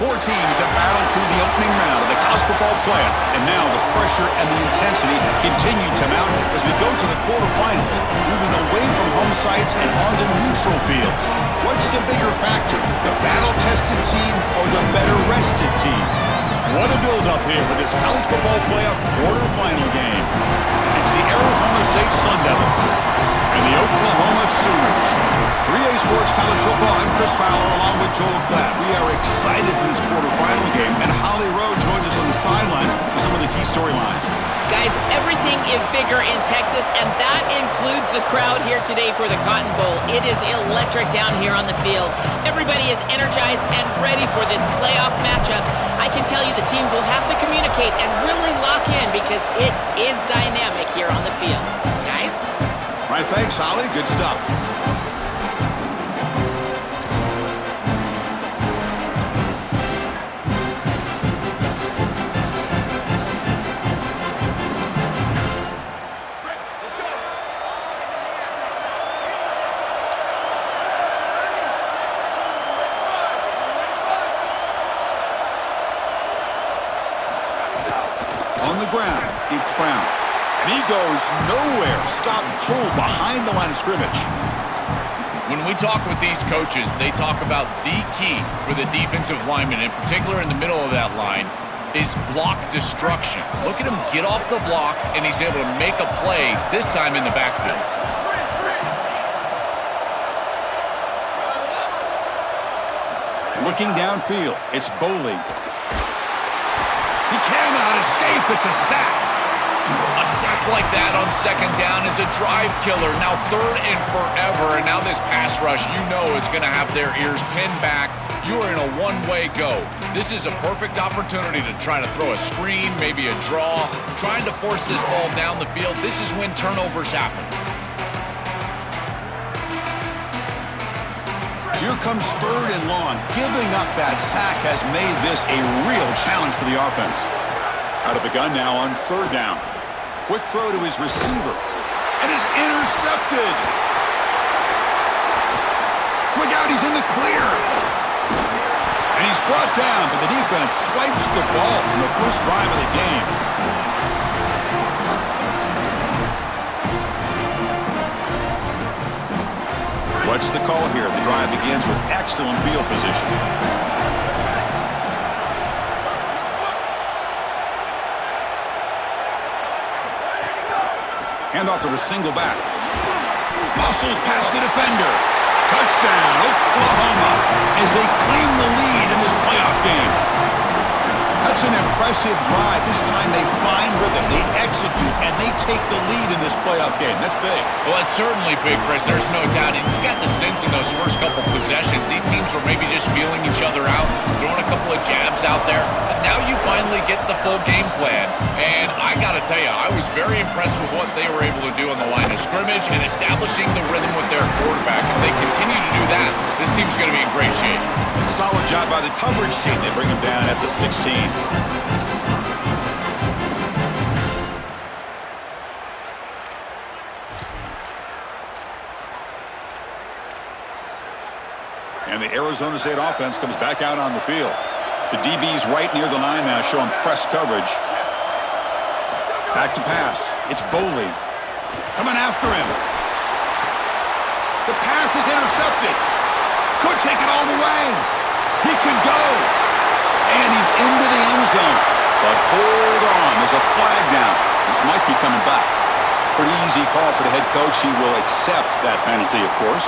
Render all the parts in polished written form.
Four teams have battled through the opening round of the college football playoff, and now the pressure and the intensity continue to mount as we go to the quarterfinals, moving away from home sites and onto neutral fields. What's the bigger factor, the battle-tested team or the better-rested team? What a build-up here for this college football playoff quarterfinal game. It's the Arizona State Sun Devils and the Oklahoma Sooners. 3A Sports College Football, I'm Chris Fowler along with Joel Klatt. We are excited for this quarterfinal game, and Holly Rowe joins us on the sidelines with some of the key storylines. Guys, everything is bigger in Texas, and that includes the crowd here today for the Cotton Bowl. It is electric down here on the field. Everybody is energized and ready for this playoff matchup. I can tell you the teams will have to communicate and really lock in because it is dynamic here on the field. Guys? All right, thanks, Holly. Good stuff. On the ground, it's Brown. And he goes nowhere. Stop cold behind the line of scrimmage. When we talk with these coaches, they talk about the key for the defensive lineman, in particular in the middle of that line, is block destruction. Look at him get off the block, and he's able to make a play, this time in the backfield. Looking downfield, it's Boley. He cannot escape. It's a sack. A sack like that on second down is a drive killer. Now third and forever, and now this pass rush, you know it's going to have their ears pinned back. You are in a one-way go. This is a perfect opportunity to try to throw a screen, maybe a draw, trying to force this ball down the field. This is when turnovers happen. Here comes third and long. Giving up that sack has made this a real challenge for the offense. Out of the gun now on third down. Quick throw to his receiver. And is intercepted. Look out, he's in the clear. And he's brought down, but the defense swipes the ball in the first drive of the game. What's the call here? The drive begins with excellent field position. Hand off to the single back. Muscles past the defender. Touchdown, Oklahoma, as they claim the lead in this playoff game. That's an impressive drive. This time they find rhythm, they execute, and they take the lead in this playoff game. That's big. Well, that's certainly big, Chris. There's no doubt. And you got the sense in those first couple possessions, these teams were maybe just feeling each other out, throwing a couple of jabs out there. But now you finally get the full game plan. And I got to tell you, I was very impressed with what they were able to do on the line of scrimmage and establishing the rhythm with their quarterback. If they continue to do that, this team's going to be in great shape. Solid job by the coverage team. They bring him down at the 16. And the Arizona State offense comes back out on the field. The DB's right near the line now, showing press coverage. Back to pass. It's Boley coming after him. The pass is intercepted. Could take it all the way. He could go. And he's into the end zone. But hold on. There's a flag now. This might be coming back. Pretty easy call for the head coach. He will accept that penalty, of course.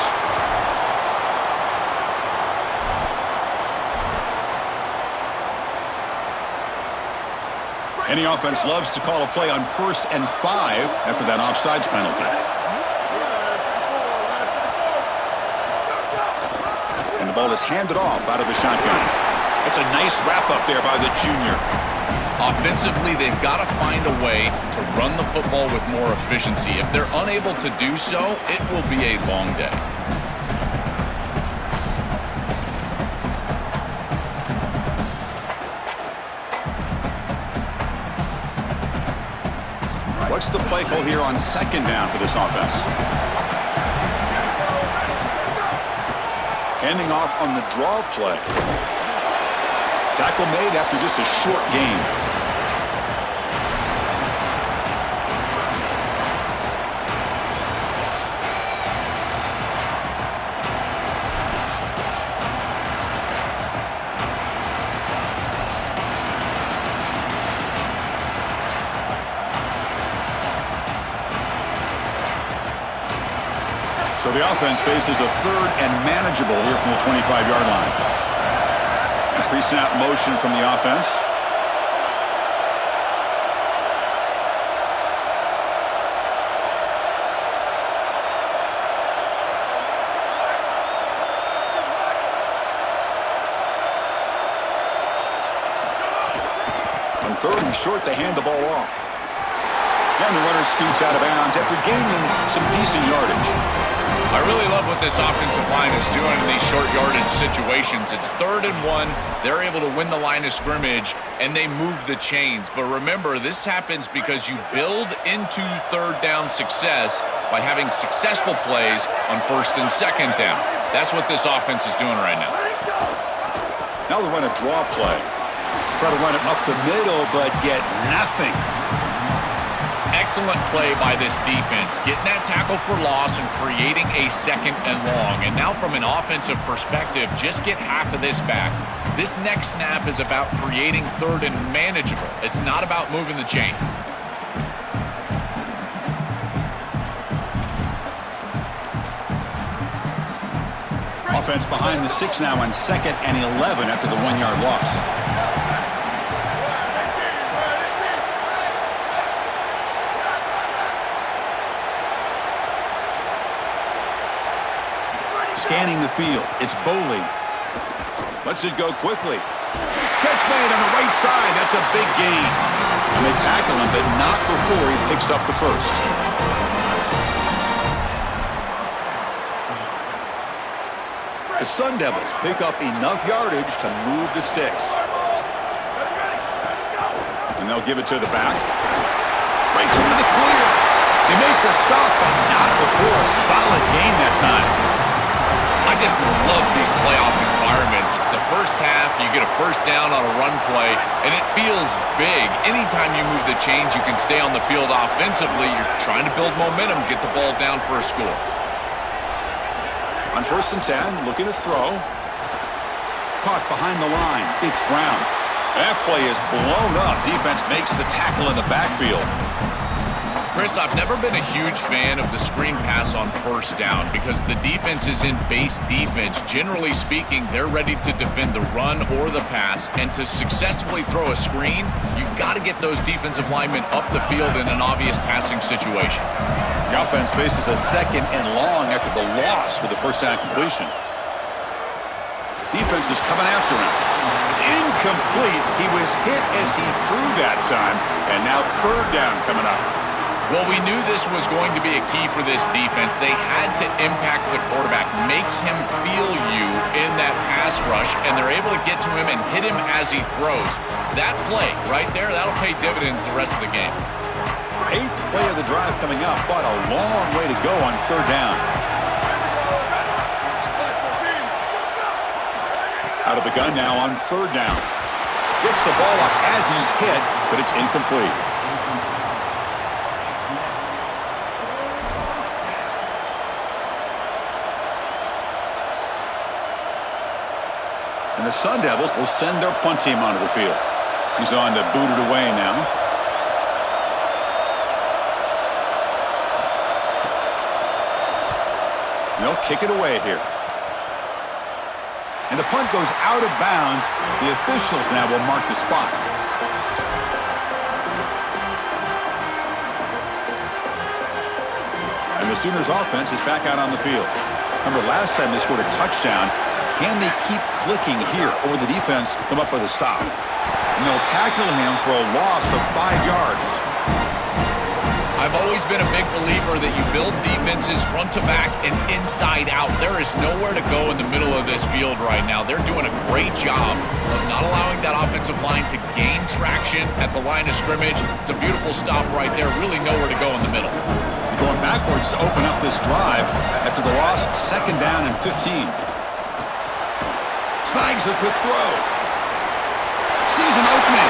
Any offense loves to call a play on 1st and 5 after that offsides penalty. And the ball is handed off out of the shotgun. It's a nice wrap-up there by the junior. Offensively, they've got to find a way to run the football with more efficiency. If they're unable to do so, it will be a long day. What's the play call here on second down for this offense? Handing off on the draw play. Tackle made after just a short gain. So the offense faces a third and manageable here from the 25-yard line. A pre-snap motion from the offense. On third and short, they hand the ball off. And the runner scoots out of bounds after gaining some decent yardage. I really love what this offensive line is doing in these short yardage situations. It's 3rd and 1. They're able to win the line of scrimmage, and they move the chains. But remember, this happens because you build into 3rd down success by having successful plays on 1st and 2nd down. That's what this offense is doing right now. Now they run a draw play. Try to run it up the middle, but get nothing. Excellent play by this defense, getting that tackle for loss and creating a 2nd and long. And now from an offensive perspective, just get half of this back. This next snap is about creating 3rd and manageable. It's not about moving the chains. Offense behind the 6 now on 2nd and 11 after the 1-yard loss. Scanning the field, it's Boley. Lets it go quickly. Catch made on the right side, that's a big gain. And they tackle him, but not before he picks up the first. The Sun Devils pick up enough yardage to move the sticks. And they'll give it to the back. Breaks into the clear. They make the stop, but not before a solid gain that time. I just love these playoff environments. It's the first half, you get a 1st down on a run play, and it feels big. Anytime you move the chains, you can stay on the field offensively. You're trying to build momentum, get the ball down for a score. On 1st and 10, looking to throw. Caught behind the line. It's Brown. That play is blown up. Defense makes the tackle in the backfield. Chris, I've never been a huge fan of the screen pass on 1st down because the defense is in base defense. Generally speaking, they're ready to defend the run or the pass, and to successfully throw a screen, you've got to get those defensive linemen up the field in an obvious passing situation. The offense faces a 2nd and long after the loss with the 1st down completion. Defense is coming after him. It's incomplete. He was hit as he threw that time, and now 3rd down coming up. Well, we knew this was going to be a key for this defense. They had to impact the quarterback, make him feel you in that pass rush, and they're able to get to him and hit him as he throws. That play right there, that'll pay dividends the rest of the game. 8th play of the drive coming up, but a long way to go on 3rd down. Out of the gun now on 3rd down. Gets the ball off as he's hit, but it's incomplete. And the Sun Devils will send their punt team onto the field. He's on to boot it away now. They'll kick it away here. And the punt goes out of bounds. The officials now will mark the spot. And the Sooners offense is back out on the field. Remember last time they scored a touchdown. Can they keep clicking here, or will the defense come up with a stop? And they'll tackle him for a loss of 5 yards. I've always been a big believer that you build defenses front to back and inside out. There is nowhere to go in the middle of this field right now. They're doing a great job of not allowing that offensive line to gain traction at the line of scrimmage. It's a beautiful stop right there. Really nowhere to go in the middle. They're going backwards to open up this drive after the loss, 2nd down and 15. Snags the quick throw. sees an opening.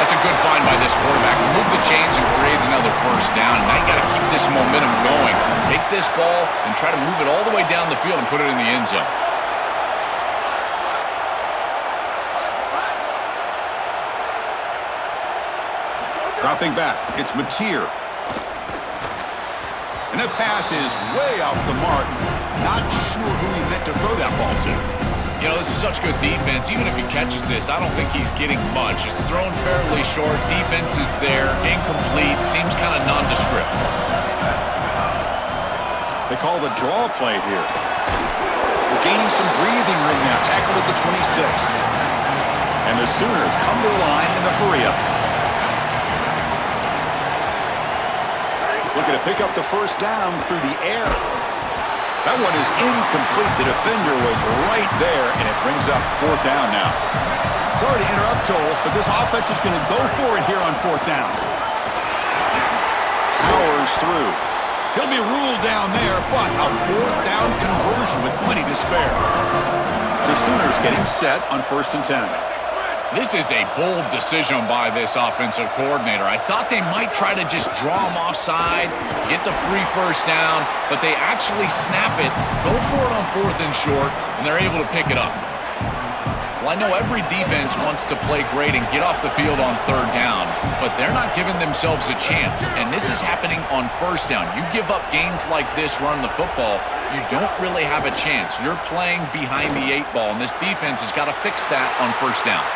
That's a good find by this quarterback to move the chains and create another first down. Now you got to keep this momentum going. Take this ball and try to move it all the way down the field and put it in the end zone. Dropping back, it's Mateer. And that pass is way off the mark. Not sure who he meant to throw that ball to. You know, this is such good defense. Even if he catches this, I don't think he's getting much. It's thrown fairly short. Defense is there. Incomplete. Seems kind of nondescript. They call the draw play here. We're gaining some breathing room now. Tackled at the 26. And the Sooners come to the line in the hurry-up. Looking to pick up the first down through the air. That one is incomplete. The defender was right there, and it brings up fourth down now. Sorry to interrupt, Joel, but this offense is going to go for it here on fourth down. Powers through. He'll be ruled down there, but a fourth down conversion with plenty to spare. The Sooners getting set on 1st and 10. This is a bold decision by this offensive coordinator. I thought they might try to just draw him offside, get the free first down, but they actually snap it, go for it on 4th and short, and they're able to pick it up. Well, I know every defense wants to play great and get off the field on 3rd down, but they're not giving themselves a chance, and this is happening on 1st down. You give up gains like this running the football, you don't really have a chance. You're playing behind the 8 ball, and this defense has got to fix that on 1st down.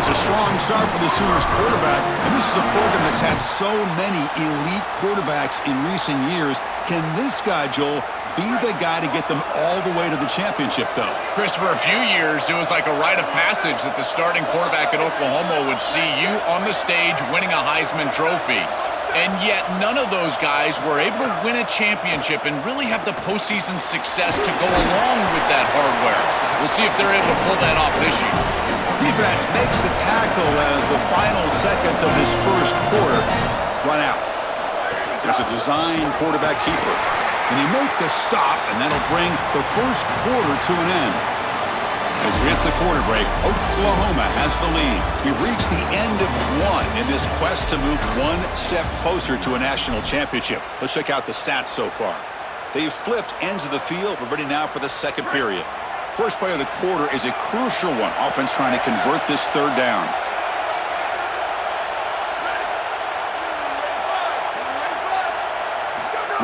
It's a strong start for the Sooners quarterback, and this is a program that's had so many elite quarterbacks in recent years. Can this guy, Joel, be the guy to get them all the way to the championship, though? Chris, for a few years, it was like a rite of passage that the starting quarterback at Oklahoma would see you on the stage winning a Heisman Trophy. And yet, none of those guys were able to win a championship and really have the postseason success to go along with that hardware. We'll see if they're able to pull that off this year. Defense makes the tackle as the final seconds of this first quarter run out. It's a design quarterback keeper. And they make the stop, and that'll bring the first quarter to an end. As we hit the quarter break, Oklahoma has the lead. We've reached the end of one in this quest to move one step closer to a national championship. Let's check out the stats so far. They've flipped ends of the field. We're ready now for the second period. First play of the quarter is a crucial one. Offense trying to convert this 3rd down.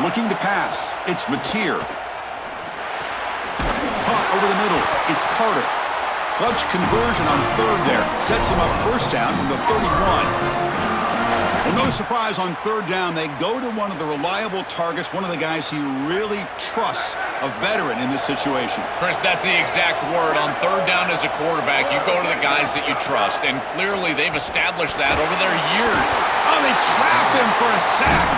Looking to pass. It's Mateer. Caught over the middle. It's Carter. Clutch conversion on 3rd there. Sets him up first down from the 31. Well, no surprise on 3rd down. They go to one of the reliable targets, one of the guys he really trusts, a veteran in this situation. Chris, that's the exact word. On 3rd down as a quarterback, you go to the guys that you trust, and clearly they've established that over their years. Oh, they trap him for a sack.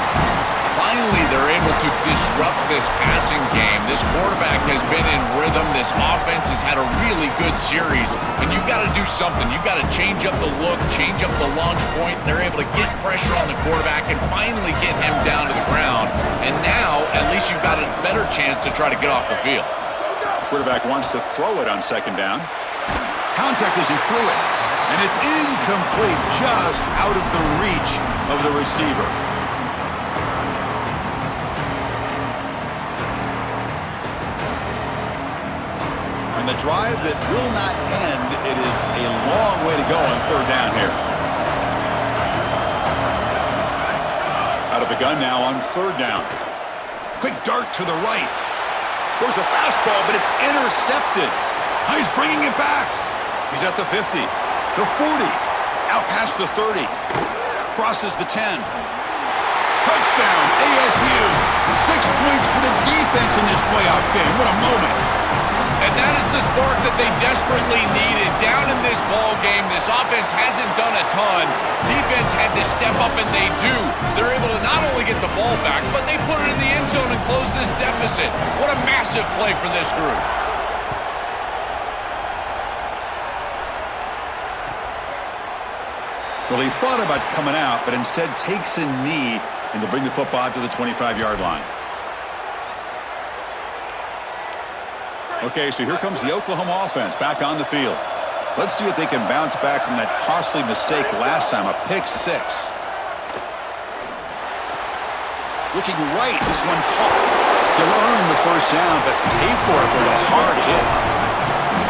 Finally, they're able to disrupt this passing game. This quarterback has been in rhythm. This offense has had a really good series, and you've got to do something. You've got to change up the look, change up the launch point. They're able to get pressure on the quarterback and finally get him down to the ground. And now, at least you've got a better chance to try to get off the field. Quarterback wants to throw it on 2nd down. Contact as he threw it, and it's incomplete, just out of the reach of the receiver. And the drive that will not end, it is a long way to go on 3rd down here. Out of the gun now on 3rd down. Quick dart to the right. There's a fastball, but it's intercepted. He's bringing it back. He's at the 50, the 40, out past the 30. Crosses the 10. Touchdown, ASU. 6 points for the defense in this playoff game. What a moment. And that is the spark that they desperately needed. Down in this ball game, this offense hasn't done a ton. Defense had to step up, and they do. They're able to not only get the ball back, but they put it in the end zone and close this deficit. What a massive play for this group. Well, he thought about coming out, but instead takes a knee and to bring the football out to the 25-yard line. Okay, so here comes the Oklahoma offense back on the field. Let's see if they can bounce back from that costly mistake last time, a pick six. Looking right, this one caught. He'll earn the first down, but pay for it with a hard hit.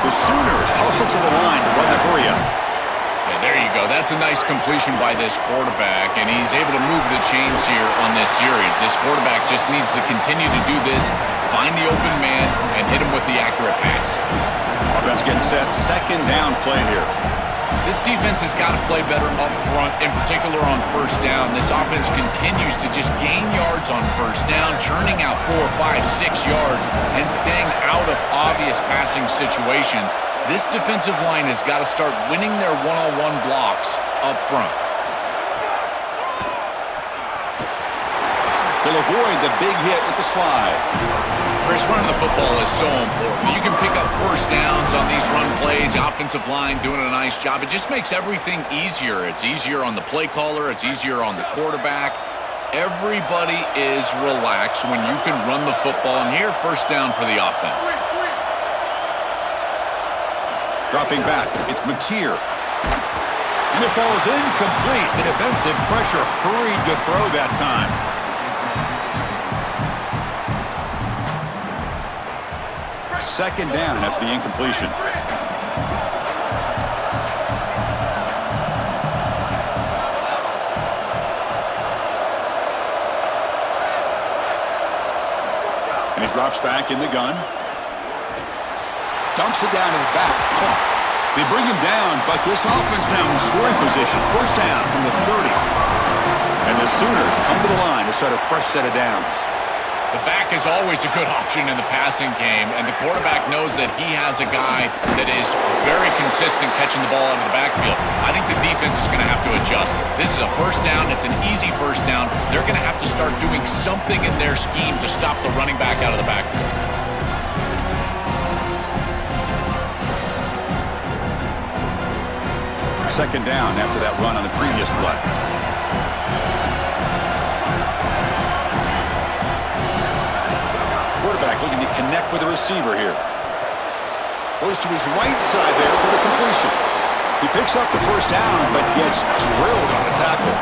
The Sooners hustle to the line to run the hurry up. Yeah, there you go. That's a nice completion by this quarterback, and he's able to move the chains here on this series. This quarterback just needs to continue to do this, find the open man, and hit him with the accurate pass. Offense getting set, second down play here. This defense has got to play better up front, in particular on first down. This offense continues to just gain yards on first down, churning out 4, 5, 6 yards, and staying out of obvious passing situations. This defensive line has got to start winning their one-on-one blocks up front. He'll avoid the big hit with the slide. Chris, running the football is so important. You can pick up first downs on these run plays. The offensive line doing a nice job. It just makes everything easier. It's easier on the play caller. It's easier on the quarterback. Everybody is relaxed when you can run the football. And here, first down for the offense. Dropping back, it's Mateer. And it falls incomplete. The defensive pressure hurried to throw that time. Second down after the incompletion. And he drops back in the gun. Dumps it down to the back. Caught. They bring him down, but this offense now in scoring position. First down from the 30. And the Sooners come to the line to start a fresh set of downs. The back is always a good option in the passing game, and the quarterback knows that he has a guy that is very consistent catching the ball out of the backfield. I think the defense is going to have to adjust. This is a first down. It's an easy first down. They're going to have to start doing something in their scheme to stop the running back out of the backfield. Second down after that run on the previous play. Quarterback looking to connect with the receiver here. Goes to his right side there for the completion. He picks up the first down, but gets drilled on the tackle.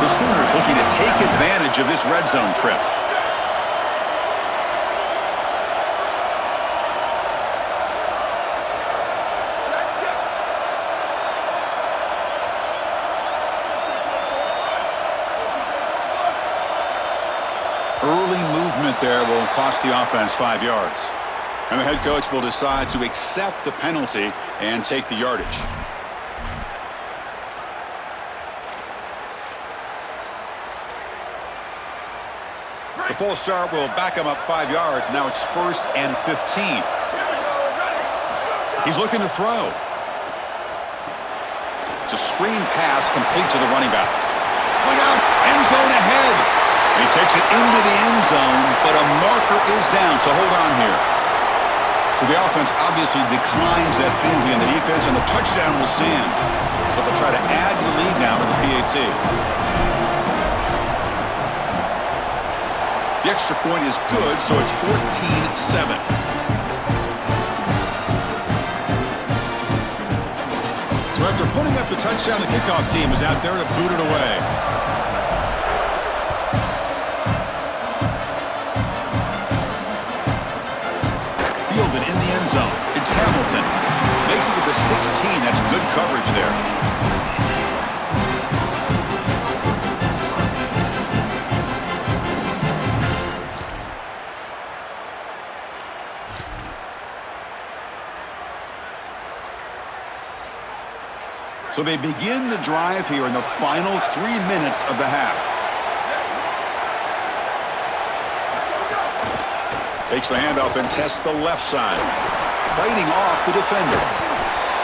The Sooners looking to take advantage of this red zone trip. Early movement there will cost the offense 5 yards. And the head coach will decide to accept the penalty and take the yardage. The full start will back him up 5 yards. Now it's 1st and 15. He's looking to throw. It's a screen pass complete to the running back. Look out! End zone ahead! He takes it into the end zone, but a marker is down, so hold on here. So the offense obviously declines that penalty on the defense, and the touchdown will stand. So they'll try to add to the lead now to the PAT. The extra point is good, so it's 14-7. So after putting up the touchdown, the kickoff team is out there to boot it away. Fielded in the end zone. It's Hamilton. Makes it to the 16. That's good coverage there. So they begin the drive here in the final 3 minutes of the half. Takes the handoff and tests the left side. Fighting off the defender.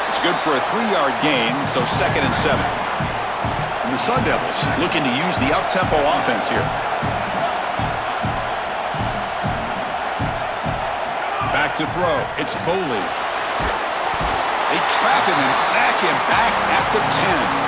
It's good for a 3-yard gain, so 2nd and 7. And the Sun Devils looking to use the up-tempo offense here. Back to throw. It's Boley. They trap him and sack him back at the 10.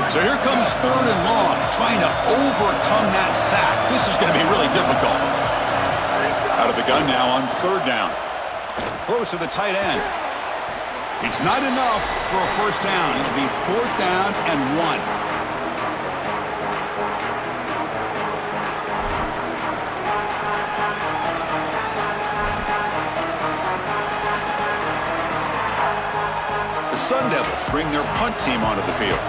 So here comes 3rd and long, trying to overcome that sack. This is going to be really difficult. Out of the gun now on 3rd down. Throws to the tight end. It's not enough for a first down. It'll be 4th down and 1. The Sun Devils bring their punt team onto the field.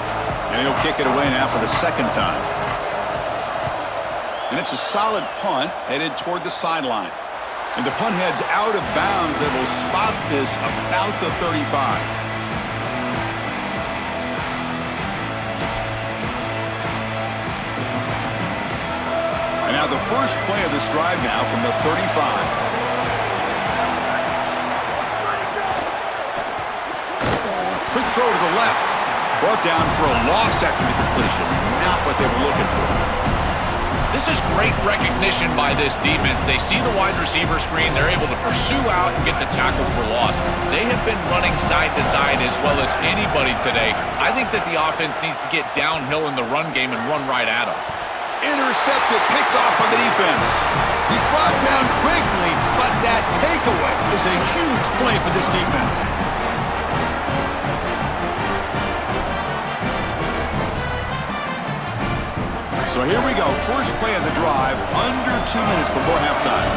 And he'll kick it away now for the 2nd time. And it's a solid punt headed toward the sideline. And the punt heads out of bounds. They will spot this about the 35. And now the first play of this drive now from the 35. Quick throw to the left. Brought down for a loss after the completion. Not what they were looking for. This is great recognition by this defense. They see the wide receiver screen. They're able to pursue out and get the tackle for loss. They have been running side to side as well as anybody today. I think that the offense needs to get downhill in the run game and run right at them. Intercepted, picked off by the defense. He's brought down quickly, but that takeaway is a huge play for this defense. So here we go, first play of the drive, under 2 minutes before halftime.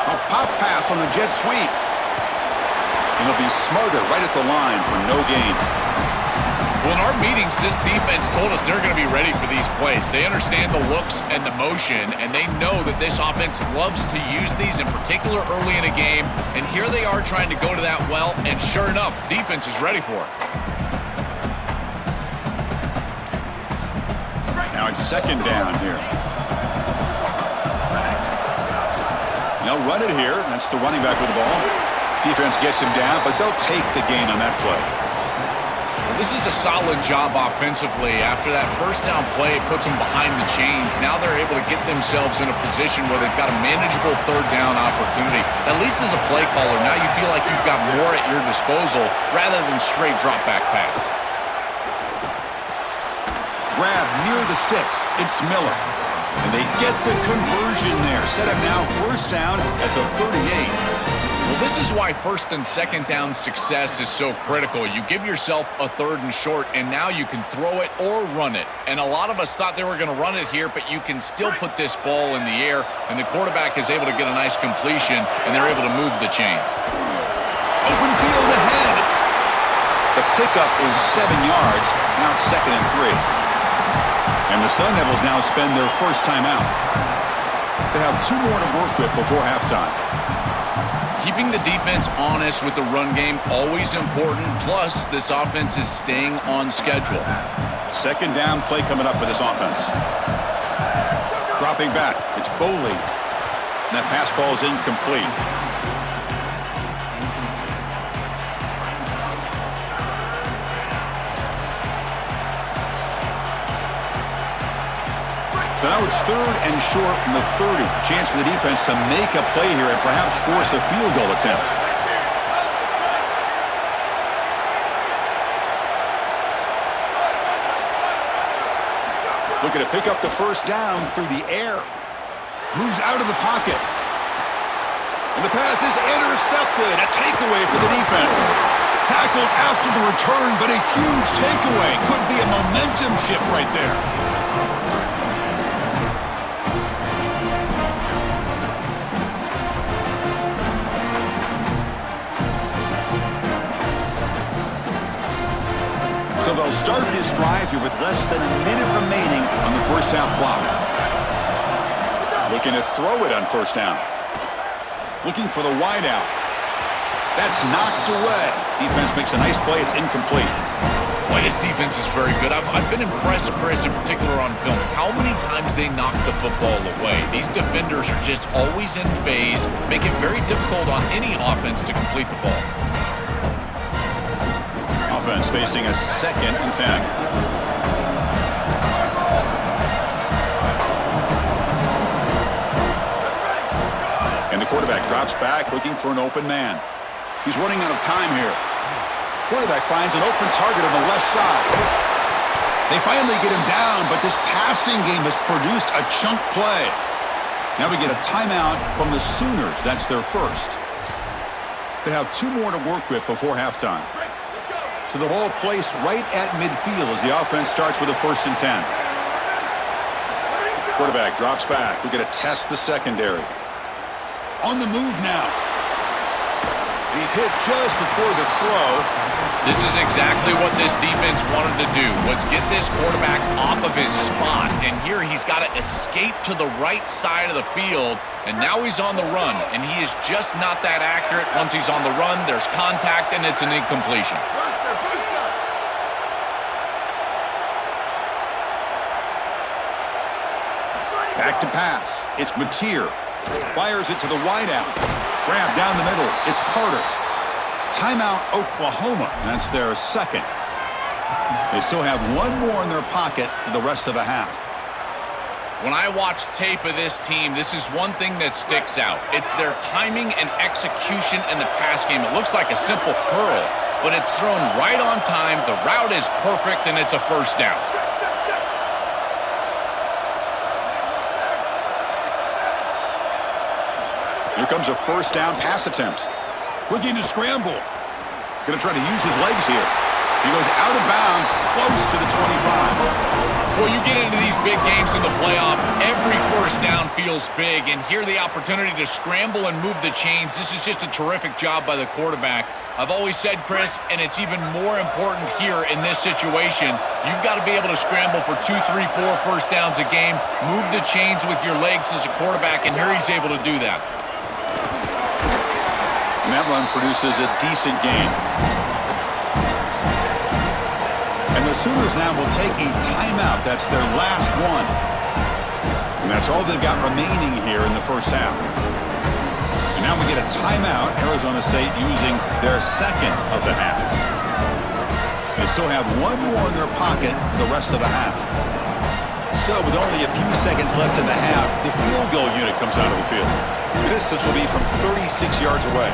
A pop pass on the jet sweep. And he'll be smothered right at the line for no gain. Well, in our meetings, this defense told us they're going to be ready for these plays. They understand the looks and the motion, and they know that this offense loves to use these, in particular early in a game. And here they are trying to go to that well, and sure enough, defense is ready for it. Now it's 2nd down here. They'll run it here. That's the running back with the ball. Defense gets him down, but they'll take the gain on that play. Well, this is a solid job offensively. After that first down play, it puts them behind the chains. Now they're able to get themselves in a position where they've got a manageable 3rd down opportunity. At least as a play caller, now you feel like you've got more at your disposal rather than straight drop back pass. Grab near the sticks. It's Miller. And they get the conversion there. Set up now 1st down at the 38. Well, this is why 1st and 2nd down success is so critical. You give yourself a 3rd and short, and now you can throw it or run it. And a lot of us thought they were going to run it here, but you can still put this ball in the air, and the quarterback is able to get a nice completion, and they're able to move the chains. Open field ahead. The pickup is 7 yards. Now it's 2nd and 3. And the Sun Devils now spend their first timeout. They have 2 more to work with before halftime. Keeping the defense honest with the run game, always important. Plus, this offense is staying on schedule. 2nd down play coming up for this offense. Dropping back, it's Boley. And that pass ball is incomplete. So now it's 3rd and short from the 30. Chance for the defense to make a play here and perhaps force a field goal attempt. Looking to pick up the first down through the air. Moves out of the pocket. And the pass is intercepted. A takeaway for the defense. Tackled after the return, but a huge takeaway. Could be a momentum shift right there. So they'll start this drive here with less than a minute remaining on the first half clock. Looking to throw it on 1st down. Looking for the wideout. That's knocked away. Defense makes a nice play. It's incomplete. Boy, this defense is very good. I've been impressed, Chris, in particular on film, how many times they knock the football away. These defenders are just always in phase, make it very difficult on any offense to complete the ball. Offense facing a 2nd and 10. And the quarterback drops back looking for an open man. He's running out of time here. Quarterback finds an open target on the left side. They finally get him down, but this passing game has produced a chunk play. Now we get a timeout from the Sooners. That's their first. They have 2 more to work with before halftime. So the ball placed right at midfield as the offense starts with a 1st and 10. Quarterback drops back. We're going to test the secondary. On the move now. He's hit just before the throw. This is exactly what this defense wanted to do, was get this quarterback off of his spot. And here he's got to escape to the right side of the field. And now he's on the run. And he is just not that accurate. Once he's on the run, there's contact, and it's an incompletion. Back to pass. It's Mateer. Fires it to the wideout. Grab down the middle. It's Carter. Timeout, Oklahoma. That's their second. They still have 1 more in their pocket for the rest of the half. When I watch tape of this team, this is one thing that sticks out. It's their timing and execution in the pass game. It looks like a simple curl, but it's thrown right on time. The route is perfect, and it's a 1st down. Here comes a 1st down pass attempt. Looking to scramble. Going to try to use his legs here. He goes out of bounds, close to the 25. Well, you get into these big games in the playoff, every 1st down feels big, and here the opportunity to scramble and move the chains. This is just a terrific job by the quarterback. I've always said, Chris, and it's even more important here in this situation, you've got to be able to scramble for 2, 3, 4 1st downs a game, move the chains with your legs as a quarterback, and here he's able to do that. And that run produces a decent gain. And the Sooners now will take a timeout. That's their last one. And that's all they've got remaining here in the 1st half. And now we get a timeout. Arizona State using their 2nd of the half. They still have 1 more in their pocket for the rest of the half. So with only a few seconds left in the half, the field goal unit comes out of the field. The distance will be from 36 yards away.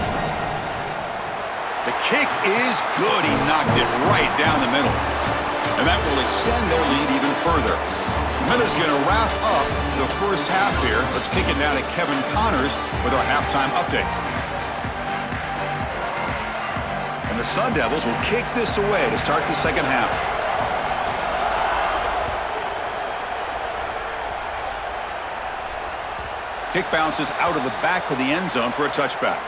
The kick is good. He knocked it right down the middle. And that will extend their lead even further. Miller's going to wrap up the 1st half here. Let's kick it now to Kevin Connors with our halftime update. And the Sun Devils will kick this away to start the 2nd half. Kick bounces out of the back of the end zone for a touchback.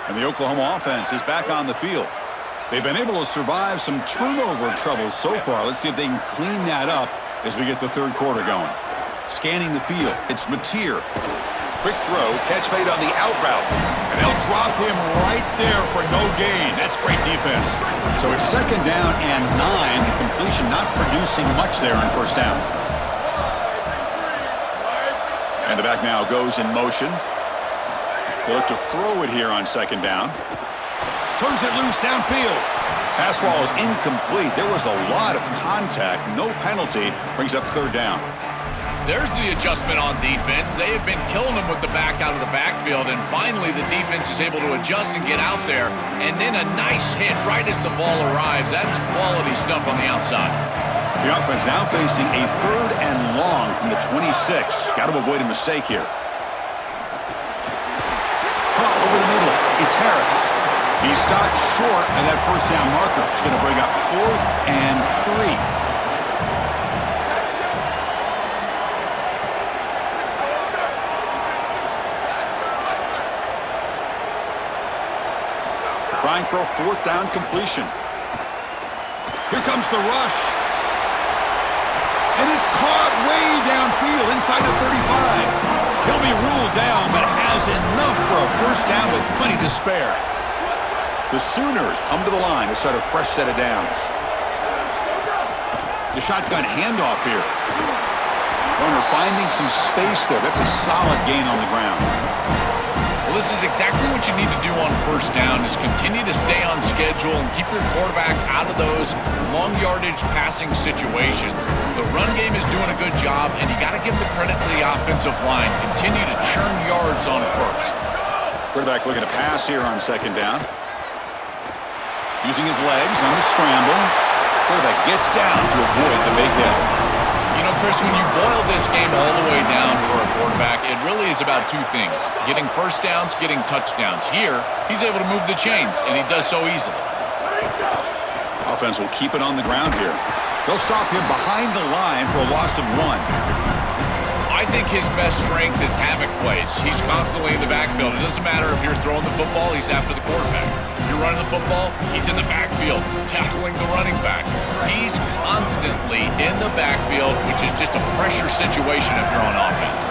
And the Oklahoma offense is back on the field. They've been able to survive some turnover troubles so far. Let's see if they can clean that up as we get the 3rd quarter going. Scanning the field, it's Mateer. Quick throw, catch made on the out route. And they'll drop him right there for no gain. That's great defense. So it's 2nd down and 9. The completion not producing much there on 1st down. And the back now goes in motion. They look to throw it here on 2nd down. Turns it loose downfield. Pass ball is incomplete. There was a lot of contact. No penalty. Brings up 3rd down. There's the adjustment on defense. They have been killing them with the back out of the backfield, and finally the defense is able to adjust and get out there. And then a nice hit right as the ball arrives. That's quality stuff on the outside. The offense now facing a 3rd and long from the 26. Got to avoid a mistake here. Over the middle, it's Harris. He stopped short of that 1st down marker. It's going to bring up 4th and 3. Trying for a 4th down completion. Here comes the rush. And it's caught way downfield inside the 35. He'll be ruled down, but has enough for a 1st down with plenty to spare. The Sooners come to the line to start a fresh set of downs. The shotgun handoff here. Runner finding some space there. That's a solid gain on the ground. Well, this is exactly what you need to do on first down is continue to stay on schedule and keep your quarterback out of those long yardage passing situations. The run game is doing a good job, and you got to give the credit to the offensive line. Continue to churn yards on first. Quarterback looking to pass here on second down. Using his legs on the scramble. Quarterback gets down to avoid the big hit. You know, Chris, when you boil this game all the way down for a quarterback, it really is about two things. Getting first downs, getting touchdowns. Here, he's able to move the chains, and he does so easily. Offense will keep it on the ground here. They'll stop him behind the line for a loss of 1. I think his best strength is havoc plays. He's constantly in the backfield. It doesn't matter if you're throwing the football, he's after the quarterback. If you're running the football, he's in the backfield, tackling the running back. He's constantly in the backfield, which is just a pressure situation if you're on offense.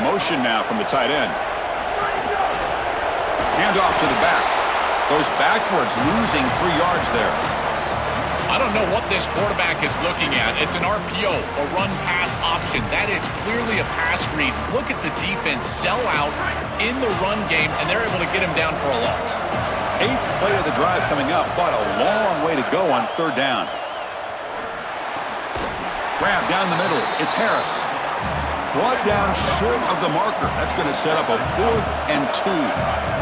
Motion now from the tight end. Hand off to the back. Goes backwards, losing 3 yards there. I don't know what this quarterback is looking at. It's an RPO, a run-pass option. That is clearly a pass read. Look at the defense sell out in the run game, and they're able to get him down for a loss. 8th play of the drive coming up, but a long way to go on third down. Grab down the middle. It's Harris. Brought down short of the marker. That's going to set up a 4th and 2.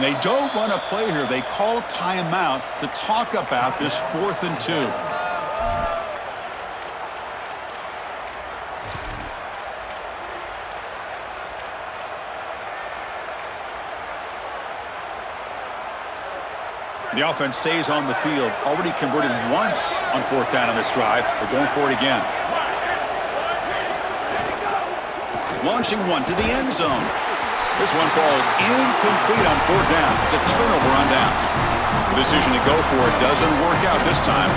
They don't run a play here. They call timeout to talk about this 4th and 2. The offense stays on the field. Already converted once on 4th down on this drive. They're going for it again. Launching one to the end zone. This one falls incomplete on 4th down. It's a turnover on downs. The decision to go for it doesn't work out this time.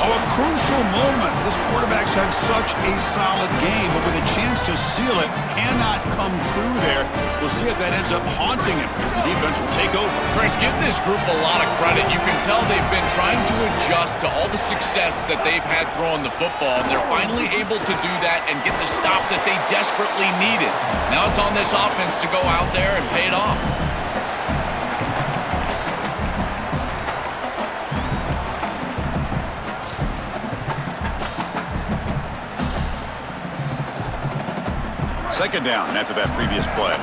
Oh, a crucial moment. This quarterback's had such a solid game, but with a chance to seal it, cannot come through there. We'll see if that ends up haunting him as the defense will take over. Chris, give this group a lot of credit. You can tell they've been trying to adjust to all the success that they've had throwing the football, and they're finally able to do that and get the stop that they desperately needed. Now it's on this offense to go out there and pay it off. Second down after that previous play.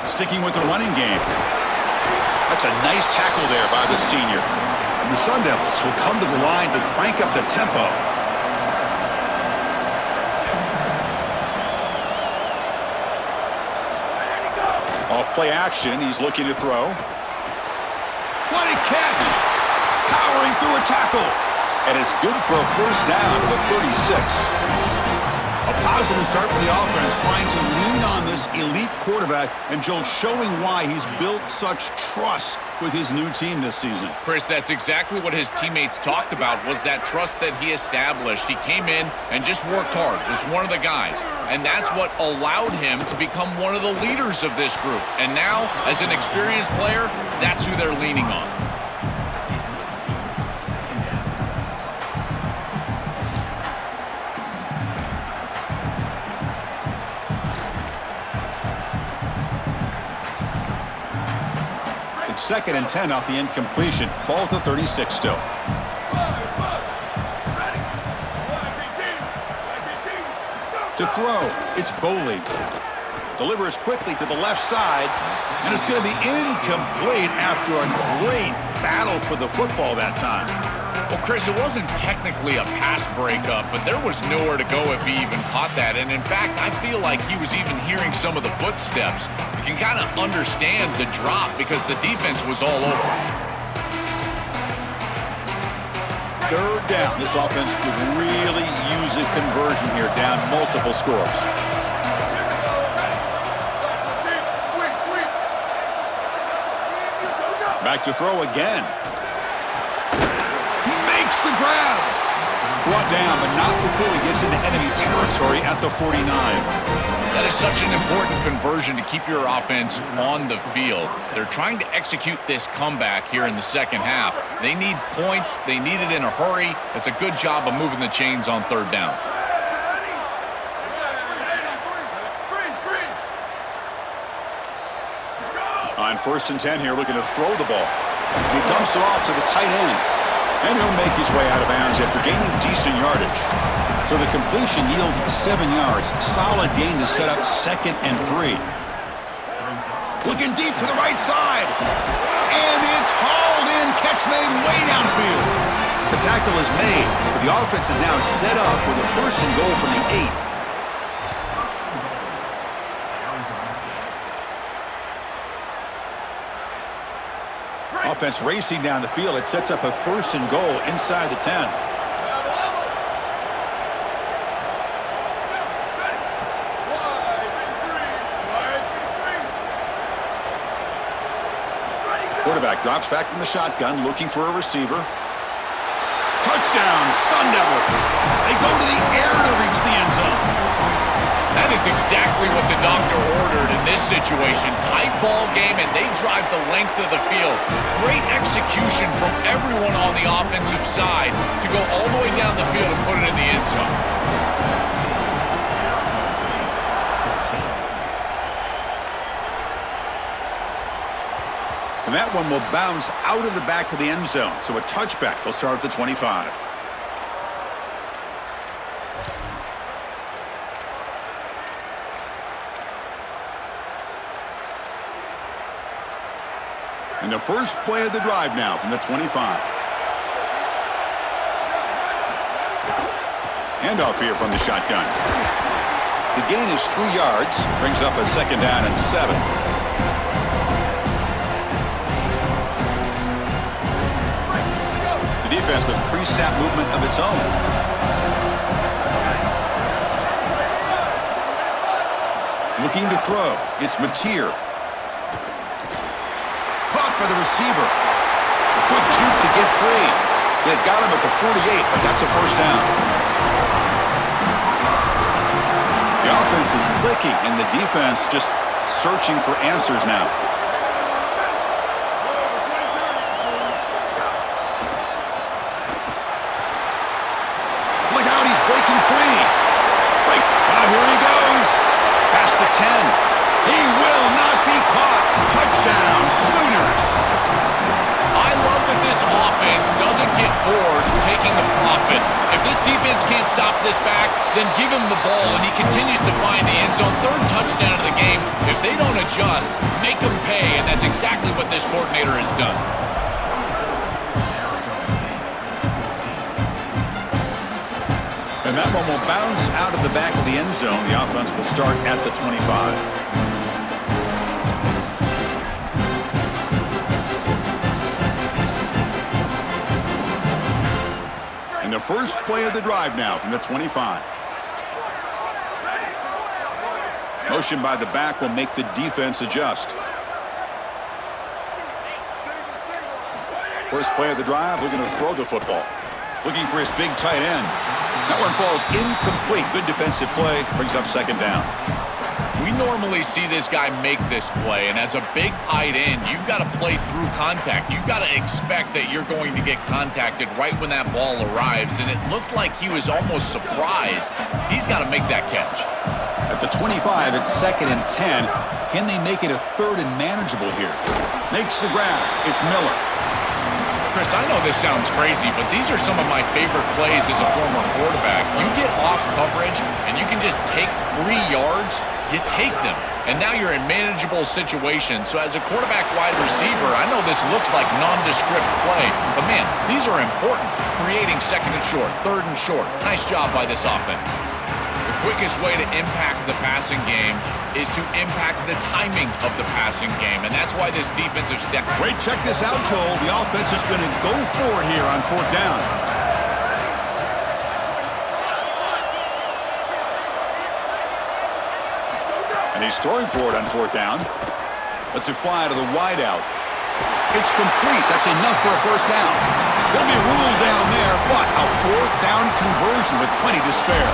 Sticking with the running game. That's a nice tackle there by the senior. And the Sun Devils will come to the line to crank up the tempo. Off play action. He's looking to throw. What a catch! Powering through a tackle. And it's good for a first down to the 36. A positive start for the offense, trying to lean on this elite quarterback, and Joe showing why he's built such trust with his new team this season. Chris, that's exactly what his teammates talked about, was that trust that he established. He came in and just worked hard, was one of the guys, and that's what allowed him to become one of the leaders of this group. And now, as an experienced player, that's who they're leaning on. Second and 10 off the incompletion. Ball to 36 still. To throw, it's Boley. Delivers quickly to the left side, and it's going to be incomplete after a great battle for the football that time. Well, Chris, it wasn't technically a pass breakup, but there was nowhere to go if he even caught that. And in fact, I feel like he was even hearing some of the footsteps. You can kind of understand the drop because the defense was all over. Third down. This offense could really use a conversion here, down multiple scores. Back to throw again. He makes the grab. Brought down, but not before he gets into enemy territory at the 49. That is such an important conversion to keep your offense on the field. They're trying to execute this comeback here in the second half. They need points. They need it in a hurry. It's a good job of moving the chains on third down. On 1st and 10 here, looking to throw the ball. He dumps it off to the tight end. And he'll make his way out of bounds after gaining decent yardage. So the completion yields 7 yards. Solid gain to set up 2nd and 3. Looking deep to the right side. And it's hauled in. Catch made way downfield. The tackle is made, but the offense is now set up with a 1st and goal from the 8. Offense racing down the field. It sets up a 1st and goal inside the 10. Quarterback drops back from the shotgun, looking for a receiver. Touchdown, Sun Devils. They go to the air to reach the end zone. That is exactly what the doctor ordered in this situation. Tight ball game, and they drive the length of the field. Great execution from everyone on the offensive side to go all the way down the field and put it in the end zone. And that one will bounce out of the back of the end zone. So a touchback. They'll start at the 25. And the first play of the drive now from the 25. Handoff here from the shotgun. The gain is 3 yards. Brings up a 2nd down and 7. The defense with pre-snap movement of its own. Looking to throw. It's Mateer. Caught by the receiver. A quick juke to get free. They've got him at the 48, but that's a 1st down. The offense is clicking, and the defense just searching for answers now. Look out, he's breaking free. Wait, here he goes. Past the 10. He will not be caught. Touchdown, Sooners. I love that this offense doesn't get bored taking the profit. If this defense can't stop this back, then give him the ball, and he continues to find the end zone. 3rd touchdown of the game. If they don't adjust, make them pay, and that's exactly what this coordinator has done. And that one will bounce out of the back of the end zone. The offense will start at the 25. And the first play of the drive now from the 25. Motion by the back will make the defense adjust. First play of the drive, looking to throw the football. Looking for his big tight end. That one falls incomplete. Good defensive play. Brings up 2nd down. We normally see this guy make this play, and as a big tight end, you've got to play through contact. You've got to expect that you're going to get contacted right when that ball arrives, and it looked like he was almost surprised. He's got to make that catch. At the 25, it's 2nd and 10. Can they make it a 3rd and manageable here? Makes the grab. It's Miller. Chris, I know this sounds crazy, but these are some of my favorite plays as a former quarterback. You get off coverage, and you can just take 3 yards. You take them, and now you're in manageable situations. So as a quarterback wide receiver, I know this looks like nondescript play, but man, these are important. Creating 2nd and short, 3rd and short. Nice job by this offense. The quickest way to impact the passing game is to impact the timing of the passing game, and that's why this defensive step. Wait, check this out, Joel. The offense is going to go for it here on 4th down. And he's throwing for it on 4th down. Lets it fly to the wideout. It's complete. That's enough for a first down. He'll be ruled down there, but a fourth down conversion with plenty to spare.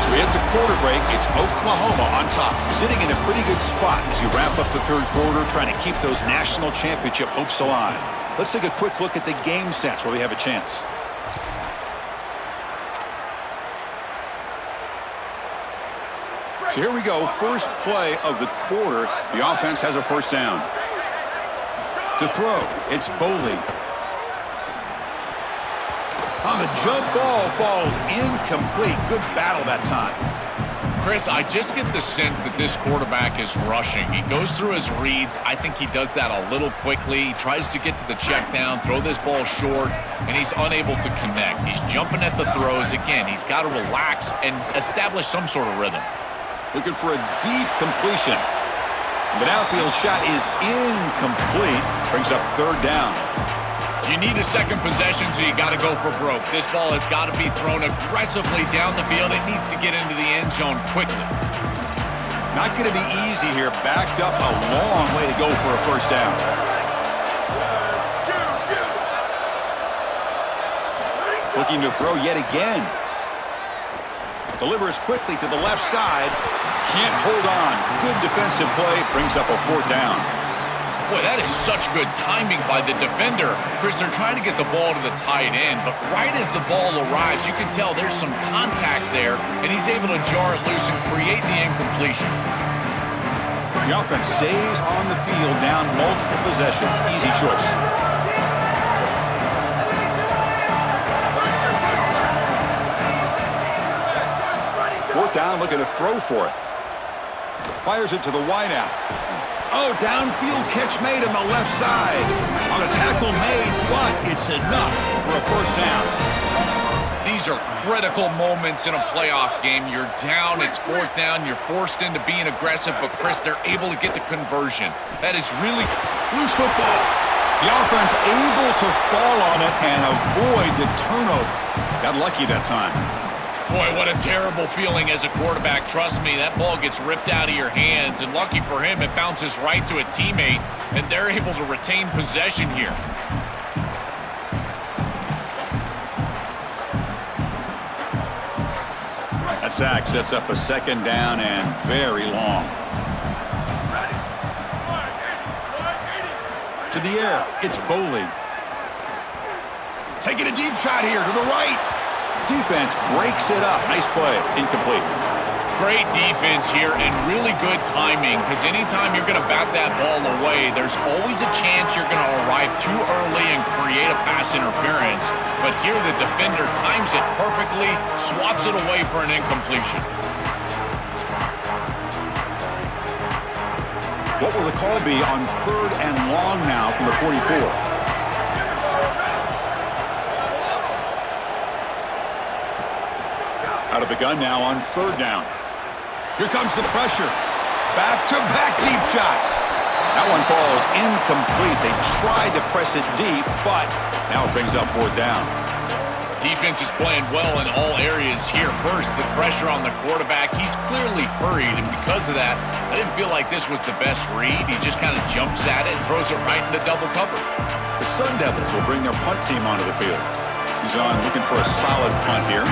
So we hit the quarter break. It's Oklahoma on top, sitting in a pretty good spot as you wrap up the third quarter, trying to keep those national championship hopes alive. Let's take a quick look at the game sets where we have a chance. So here we go, first play of the quarter. The offense has a first down. To throw, it's Boley. On the jump ball, falls incomplete. Good battle that time. Chris, I just get the sense that this quarterback is rushing. He goes through his reads. I think he does that a little quickly. He tries to get to the check down, throw this ball short, and he's unable to connect. He's jumping at the throws. Again, he's got to relax and establish some sort of rhythm. Looking for a deep completion. The downfield shot is incomplete. Brings up third down. You need a second possession, so you got to go for broke. This ball has got to be thrown aggressively down the field. It needs to get into the end zone quickly. Not going to be easy here. Backed up a long way to go for a first down. Looking to throw yet again. Delivers quickly to the left side. Can't hold on. Good defensive play. Brings up a fourth down. Boy, that is such good timing by the defender. Chris, they're trying to get the ball to the tight end, but right as the ball arrives, you can tell there's some contact there, and he's able to jar it loose and create the incompletion. The offense stays on the field, down multiple possessions. Easy choice. Fourth down, looking to throw for it. Fires it to the wideout. Oh, downfield catch made on the left side. On the tackle made, but it's enough for a first down. These are critical moments in a playoff game. You're down, it's fourth down, you're forced into being aggressive, but Chris, they're able to get the conversion. That is really loose football. The offense able to fall on it and avoid the turnover. Got lucky that time. Boy, what a terrible feeling as a quarterback. Trust me, that ball gets ripped out of your hands, and lucky for him, it bounces right to a teammate, and they're able to retain possession here. That sack sets up a second down and very long. To the air, it's Boley. Taking a deep shot here to the right. Defense breaks it up. Nice play. Incomplete. Great defense here and really good timing, because anytime you're going to bat that ball away, there's always a chance you're going to arrive too early and create a pass interference. But here the defender times it perfectly, swats it away for an incompletion. What will the call be on third and long now from the 44? Out of the gun now on third down. Here comes the pressure. Back-to-back deep shots. That one falls incomplete. They tried to press it deep, but now it brings up fourth down. Defense is playing well in all areas here. First, the pressure on the quarterback. He's clearly hurried, and because of that, I didn't feel like this was the best read. He just kind of jumps at it and throws it right into double cover. The Sun Devils will bring their punt team onto the field. He's on looking for a solid punt here.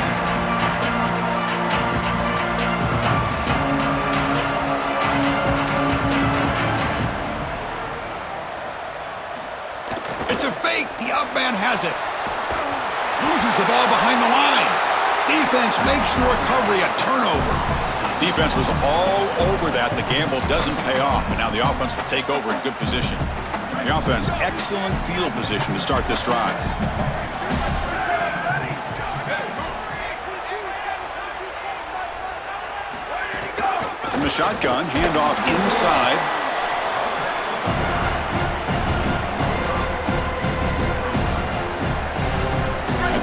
It's a fake. The up man has it. Loses the ball behind the line. Defense makes the recovery a turnover. Defense was all over that. The gamble doesn't pay off, and now the offense will take over in good position. The offense, excellent field position to start this drive. From the shotgun, handoff inside.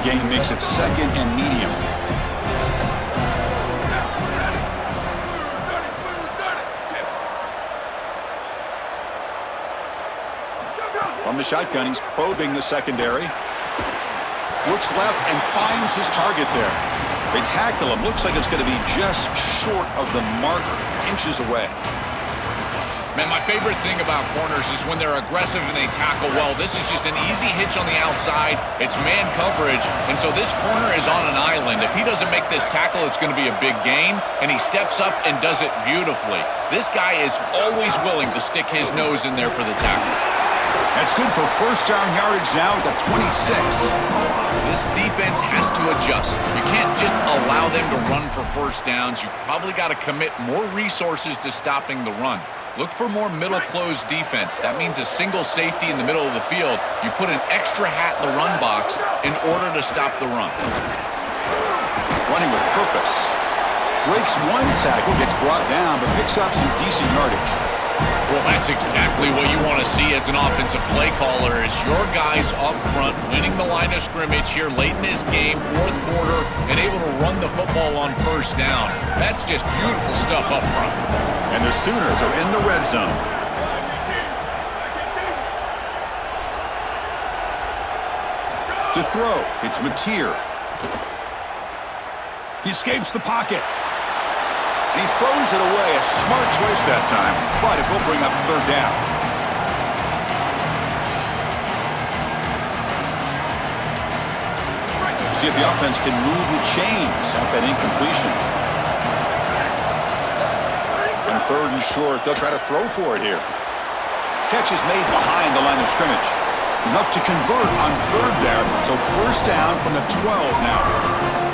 Gain makes it second and medium. From the shotgun, he's probing the secondary. Looks left and finds his target there. They tackle him. Looks like it's going to be just short of the marker, inches away. Man, my favorite thing about corners is when they're aggressive and they tackle well. This is just an easy hitch on the outside. It's man coverage, and so this corner is on an island. If he doesn't make this tackle, it's going to be a big gain, and he steps up and does it beautifully. This guy is always willing to stick his nose in there for the tackle. That's good for first down yardage now at the 26. This defense has to adjust. You can't just allow them to run for first downs. You've probably got to commit more resources to stopping the run. Look for more middle closed defense. That means a single safety in the middle of the field. You put an extra hat in the run box in order to stop the run. Running with purpose. Breaks one tackle, gets brought down, but picks up some decent yardage. Well, that's exactly what you want to see as an offensive play caller, is your guys up front winning the line of scrimmage here late in this game, fourth quarter, and able to run the football on first down. That's just beautiful stuff up front. And the Sooners are in the red zone. To throw, it's Mateer. He escapes the pocket. And he throws it away. A smart choice that time, but it will bring up third down. See if the offense can move the chains off that incompletion. On third and short, they'll try to throw for it here. Catch is made behind the line of scrimmage. Enough to convert on third there, so first down from the 12 now.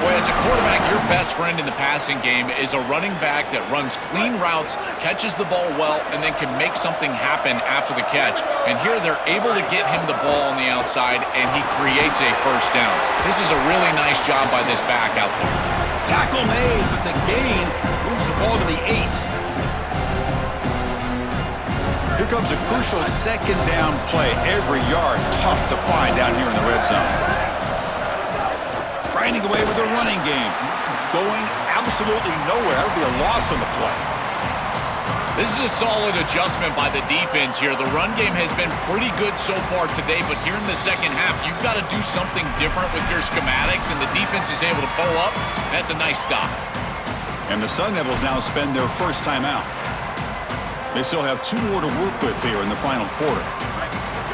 Boy, as a quarterback, your best friend in the passing game is a running back that runs clean routes, catches the ball well, and then can make something happen after the catch. And here they're able to get him the ball on the outside, and he creates a first down. This is a really nice job by this back out there. Tackle made, but the gain moves the ball to the 8. Here comes a crucial second down play. Every yard tough to find down here in the red zone. Grinding away with a running game. Going absolutely nowhere. That would be a loss on the play. This is a solid adjustment by the defense here. The run game has been pretty good so far today, but here in the second half, you've got to do something different with your schematics, and the defense is able to pull up. That's a nice stop. And the Sun Devils now spend their first time out. They still have 2 more to work with here in the final quarter.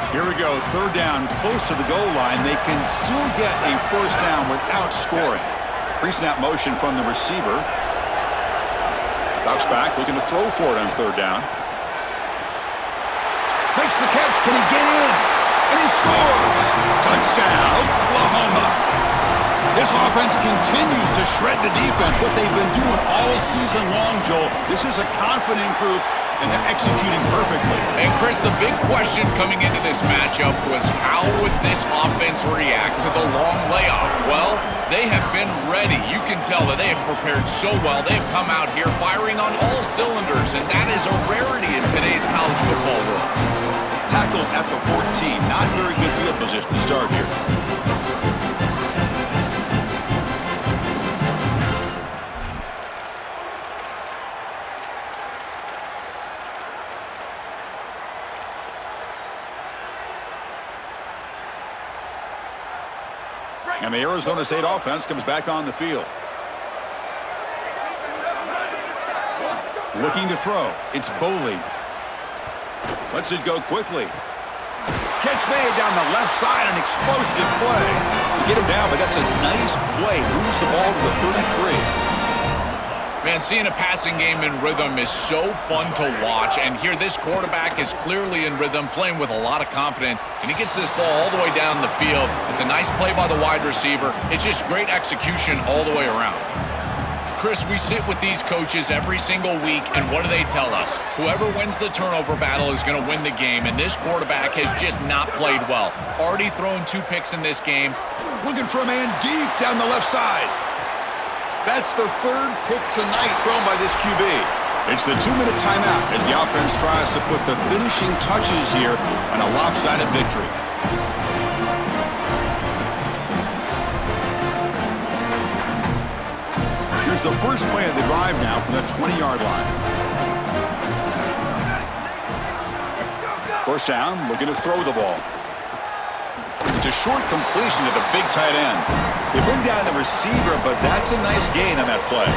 Here we go, third down, close to the goal line. They can still get a first down without scoring. Pre-snap motion from the receiver. Drops back, looking to throw for it on third down. Makes the catch, can he get in? And he scores! Touchdown, Oklahoma! This offense continues to shred the defense, what they've been doing all season long, Joel. This is a confident group, and they're executing perfectly. And Chris, the big question coming into this matchup was how would this offense react to the long layoff? Well, they have been ready. You can tell that they have prepared so well. They have come out here firing on all cylinders, and that is a rarity in today's college football world. Tackled at the 14. Not very good field position to start here. And the Arizona State offense comes back on the field. Looking to throw. It's Boley. Lets it go quickly. Catch made down the left side. An explosive play. To get him down, but that's a nice play. Moves the ball to the 33. Man, seeing a passing game in rhythm is so fun to watch, and here this quarterback is clearly in rhythm, playing with a lot of confidence, and he gets this ball all the way down the field. It's a nice play by the wide receiver. It's just great execution all the way around. Chris, we sit with these coaches every single week, and what do they tell us? Whoever wins the turnover battle is going to win the game, and this quarterback has just not played well. Already thrown 2 picks in this game. Looking for a man deep down the left side. That's the 3rd pick tonight thrown by this QB. It's the 2-minute timeout as the offense tries to put the finishing touches here on a lopsided victory. Here's the first play of the drive now from the 20-yard line. First down, looking to throw the ball. It's a short completion to the big tight end. They bring down the receiver, but that's a nice gain on that play.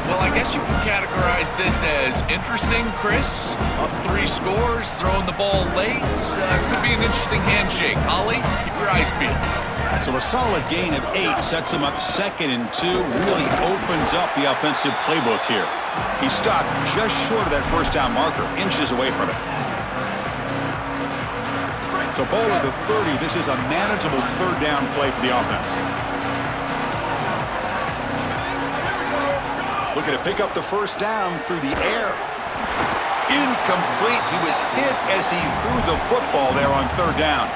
Well, I guess you can categorize this as interesting, Chris. Up 3 scores, throwing the ball late. Could be an interesting handshake. Holly, keep your eyes peeled. So a solid gain of 8 sets him up 2nd and 2. Really opens up the offensive playbook here. He stopped just short of that first down marker, inches away from it. So ball at the 30. This is a manageable 3rd down play for the offense. Looking to pick up the first down through the air. Incomplete. He was hit as he threw the football there on 3rd down.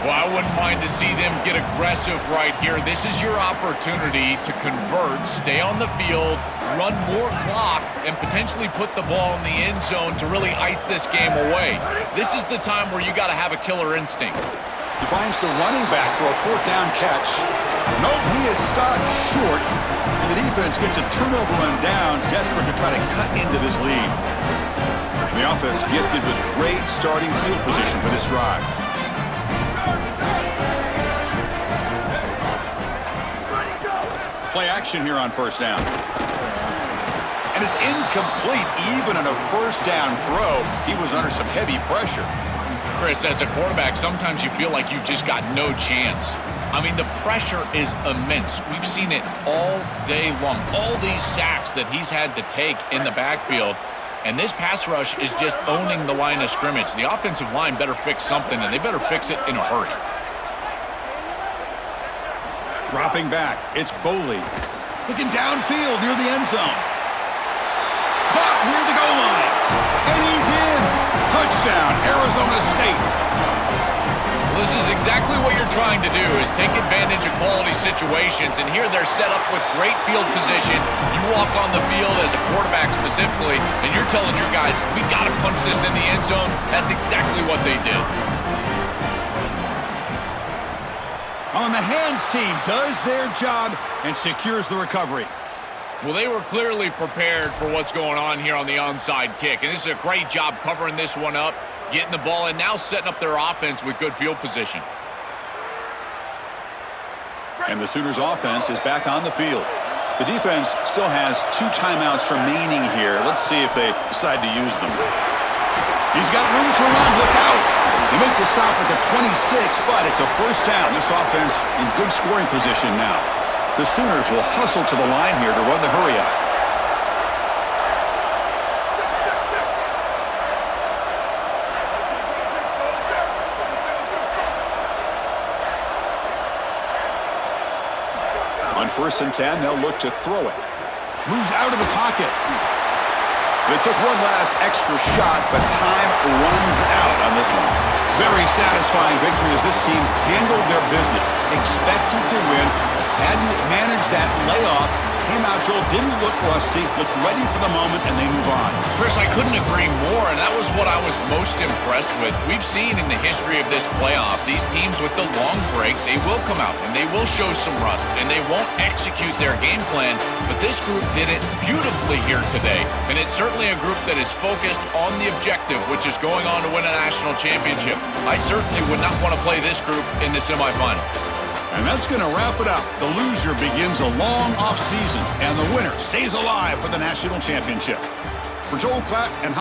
Well, I wouldn't mind to see them get aggressive right here. This is your opportunity to convert, stay on the field, run more clock, and potentially put the ball in the end zone to really ice this game away. This is the time where you got to have a killer instinct. He finds the running back for a 4th down catch. Nope, he is stopped short. And the defense gets a turnover on downs, desperate to try to cut into this lead. And the offense gifted with great starting field position for this drive. Play action here on 1st down. And it's incomplete. Even on a 1st down throw, he was under some heavy pressure. Chris, as a quarterback, sometimes you feel like you've just got no chance. I mean, the pressure is immense. We've seen it all day long. All these sacks that he's had to take in the backfield. And this pass rush is just owning the line of scrimmage. The offensive line better fix something, and they better fix it in a hurry. Dropping back, it's Boley. Looking downfield near the end zone. Caught near the goal line. And he's in. Touchdown, Arizona State. Well, this is exactly what you're trying to do, is take advantage of quality situations. And here they're set up with great field position. You walk on the field as a quarterback specifically, and you're telling your guys, we got to punch this in the end zone. That's exactly what they did. On the hands team does their job and secures the recovery. Well, they were clearly prepared for what's going on here on the onside kick. And this is a great job covering this one up, getting the ball in, now setting up their offense with good field position. And the Sooners offense is back on the field. The defense still has 2 timeouts remaining here. Let's see if they decide to use them. He's got room to run. Look out. They make the stop at the 26, but it's a 1st down. This offense in good scoring position now. The Sooners will hustle to the line here to run the hurry up. On 1st and 10, they'll look to throw it. Moves out of the pocket. They took one last extra shot, but time runs out on this one. Very satisfying victory as this team handled their business. Expected to win. Had to manage that layoff. Came out, Joel, didn't look rusty, looked ready for the moment, and they move on. Chris, I couldn't agree more, and that was what I was most impressed with. We've seen in the history of this playoff, these teams with the long break, they will come out, and they will show some rust, and they won't execute their game plan, but this group did it beautifully here today, and it's certainly a group that is focused on the objective, which is going on to win a national championship. I certainly would not want to play this group in the semifinal. And that's going to wrap it up. The loser begins a long offseason, and the winner stays alive for the national championship. For Joel Klatt and